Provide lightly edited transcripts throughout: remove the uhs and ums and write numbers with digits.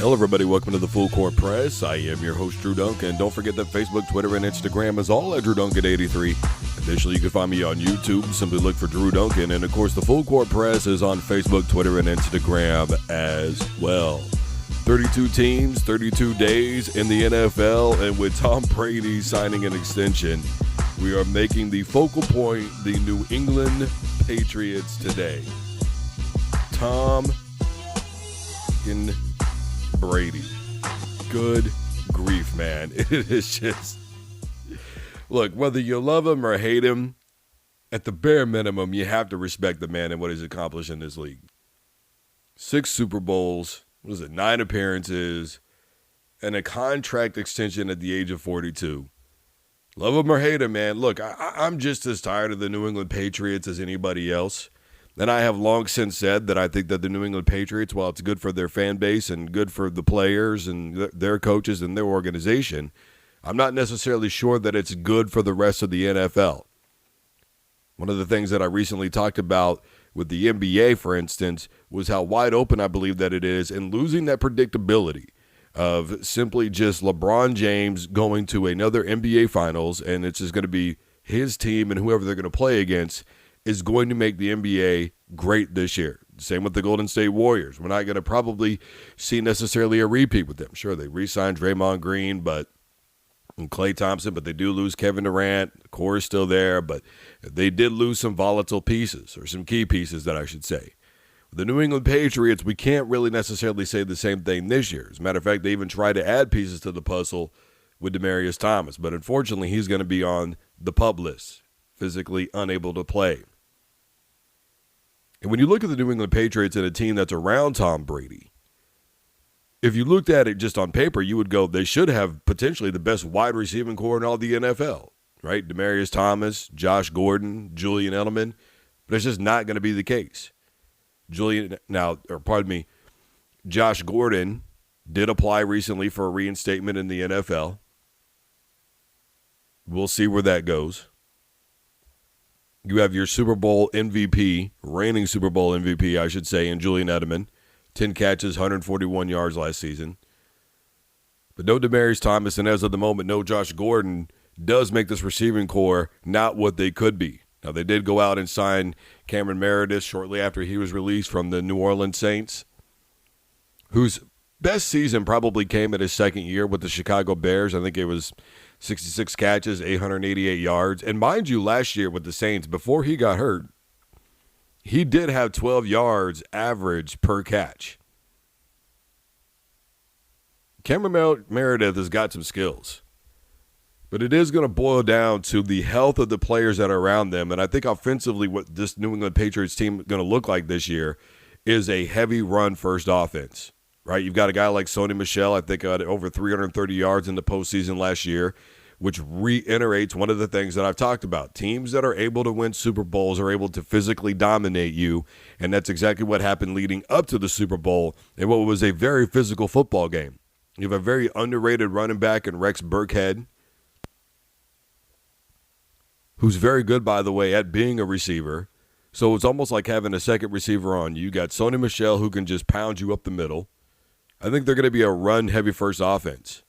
Hello, everybody. Welcome to the Full Court Press. I am your host, Drew Duncan. Don't forget that Facebook, Twitter, and Instagram is all at Drew Duncan83. Additionally, you can find me on YouTube. Simply look for Drew Duncan. And, of course, the Full Court Press is on Facebook, Twitter, and Instagram as well. 32 teams, 32 days in the NFL, and with Tom Brady signing an extension, we are making the focal point the New England Patriots today. Tom Brady. Good grief, man. It is just, look, whether you love him or hate him, at the bare minimum, you have to respect the man and what he's accomplished in this league. 6 Super Bowls, 9 appearances, and a contract extension at the age of 42. Love him or hate him, man. Look, I'm just as tired of the New England Patriots as anybody else. And I have long since said that I think that the New England Patriots, while it's good for their fan base and good for the players and their coaches and their organization, I'm not necessarily sure that it's good for the rest of the NFL. One of the things that I recently talked about with the NBA, for instance, was how wide open I believe that it is and losing that predictability of simply just LeBron James going to another NBA Finals, and it's just going to be his team and whoever they're going to play against is going to make the NBA great this year. Same with the Golden State Warriors. We're not going to probably see necessarily a repeat with them. Sure, they re-signed Draymond Green and Klay Thompson, but they do lose Kevin Durant. The core is still there, but they did lose some volatile pieces, or some key pieces that I should say. With the New England Patriots, we can't really necessarily say the same thing this year. As a matter of fact, they even tried to add pieces to the puzzle with Demaryius Thomas, but unfortunately, he's going to be on the PUP list, physically unable to play. And when you look at the New England Patriots and a team that's around Tom Brady, if you looked at it just on paper, you would go, they should have potentially the best wide receiving core in all the NFL, right? Demaryius Thomas, Josh Gordon, Julian Edelman, but it's just not going to be the case. Josh Gordon did apply recently for a reinstatement in the NFL. We'll see where that goes. You have your Super Bowl MVP, reigning Super Bowl MVP, I should say, in Julian Edelman. 10 catches, 141 yards last season. But no Demaryius Thomas, and as of the moment, no Josh Gordon does make this receiving core not what they could be. Now, they did go out and sign Cameron Meredith shortly after he was released from the New Orleans Saints, whose best season probably came in his second year with the Chicago Bears. I think it was 66 catches, 888 yards. And mind you, last year with the Saints, before he got hurt, he did have 12 yards average per catch. Cameron Meredith has got some skills. But it is going to boil down to the health of the players that are around them. And I think offensively what this New England Patriots team is going to look like this year is a heavy run-first offense. Right, you've got a guy like Sony Michel, I think, got over 330 yards in the postseason last year, which reiterates one of the things that I've talked about. Teams that are able to win Super Bowls are able to physically dominate you, and that's exactly what happened leading up to the Super Bowl in what was a very physical football game. You have a very underrated running back in Rex Burkhead, who's very good, by the way, at being a receiver. So it's almost like having a second receiver on you. You got Sony Michel, who can just pound you up the middle. I think they're going to be a run-heavy first offense.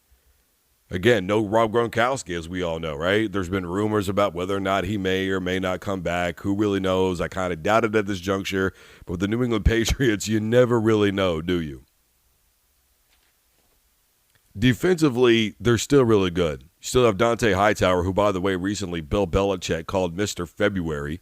Again, no Rob Gronkowski, as we all know, right? There's been rumors about whether or not he may or may not come back. Who really knows? I kind of doubt it at this juncture. But with the New England Patriots, you never really know, do you? Defensively, they're still really good. You still have Dante Hightower, who, by the way, recently Bill Belichick called Mr. February.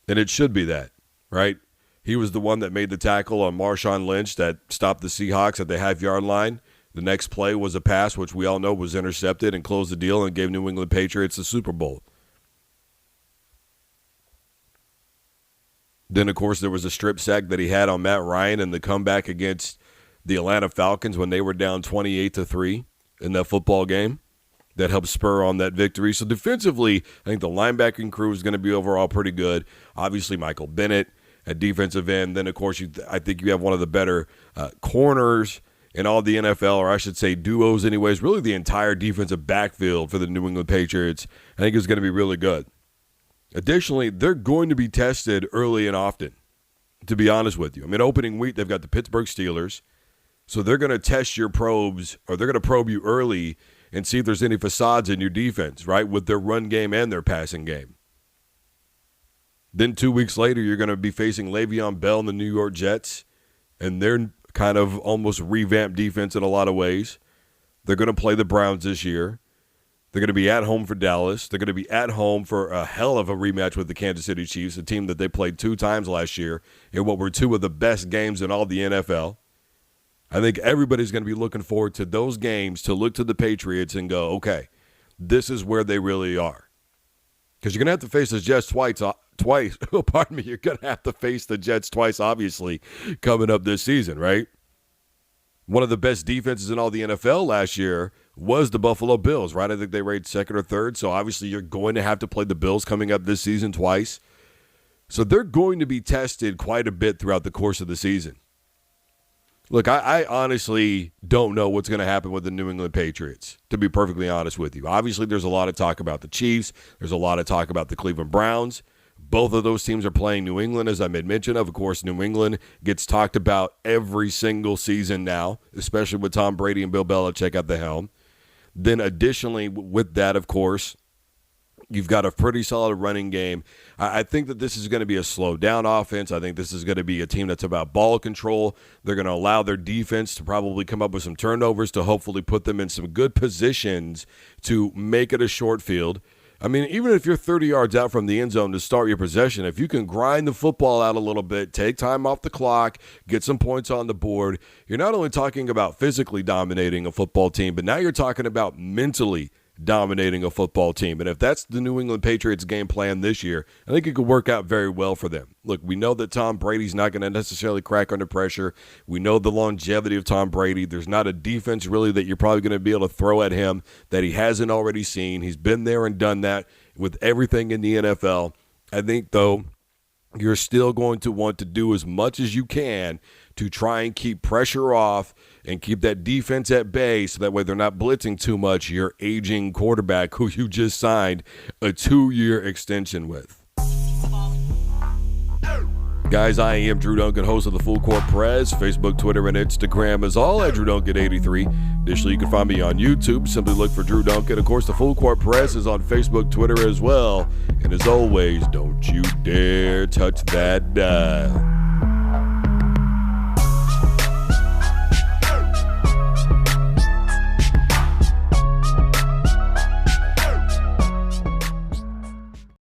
And it should be that, right? He was the one that made the tackle on Marshawn Lynch that stopped the Seahawks at the half-yard line. The next play was a pass, which we all know was intercepted and closed the deal and gave New England Patriots the Super Bowl. Then, of course, there was a strip sack that he had on Matt Ryan in the comeback against the Atlanta Falcons when they were down 28-3 in that football game. That helped spur on that victory. So defensively, I think the linebacking crew is going to be overall pretty good. Obviously, Michael Bennett at defensive end. Then, of course, I think you have one of the better corners in all the NFL, or I should say duos anyways. Really the entire defensive backfield for the New England Patriots, I think is going to be really good. Additionally, they're going to be tested early and often. to be honest with you. I mean, opening week, they've got the Pittsburgh Steelers. So they're going to test your probes, or they're going to probe you early and see if there's any facades in your defense, right, with their run game and their passing game. Then 2 weeks later, you're going to be facing Le'Veon Bell and the New York Jets, and they're kind of almost revamped defense in a lot of ways. They're going to play the Browns this year. They're going to be at home for Dallas. They're going to be at home for a hell of a rematch with the Kansas City Chiefs, a team that they played 2 times last year in what were 2 of the best games in all the NFL. I think everybody's going to be looking forward to those games to look to the Patriots and go, okay, this is where they really are. Because you're going to have to face the Jets twice. Oh, pardon me. You're going to have to face the Jets twice, obviously, coming up this season, right? One of the best defenses in all the NFL last year was the Buffalo Bills, right? I think they rated 2nd or 3rd. So obviously you're going to have to play the Bills coming up this season twice. So they're going to be tested quite a bit throughout the course of the season. Look, I honestly don't know what's going to happen with the New England Patriots, to be perfectly honest with you. Obviously, there's a lot of talk about the Chiefs. There's a lot of talk about the Cleveland Browns. Both of those teams are playing New England, as I made mention of. Of course, New England gets talked about every single season now, especially with Tom Brady and Bill Belichick at the helm. Then additionally, with that, of course, you've got a pretty solid running game. I think that this is going to be a slow-down offense. I think this is going to be a team that's about ball control. They're going to allow their defense to probably come up with some turnovers to hopefully put them in some good positions to make it a short field. I mean, even if you're 30 yards out from the end zone to start your possession, if you can grind the football out a little bit, take time off the clock, get some points on the board, you're not only talking about physically dominating a football team, but now you're talking about mentally dominating a football team. And if that's the New England Patriots game plan this year, I think it could work out very well for them. Look, we know that Tom Brady's not going to necessarily crack under pressure. We know the longevity of Tom Brady. There's not a defense really that you're probably going to be able to throw at him that he hasn't already seen. He's been there and done that with everything in the NFL. I think, though, you're still going to want to do as much as you can to try and keep pressure off and keep that defense at bay so that way they're not blitzing too much your aging quarterback who you just signed a 2-year extension with. Guys, I am Drew Duncan, host of the Full Court Press. Facebook, Twitter, and Instagram is all at Drew Duncan 83. Additionally, you can find me on YouTube. Simply look for Drew Duncan. Of course, the Full Court Press is on Facebook, Twitter as well. And as always, don't you dare touch that dial.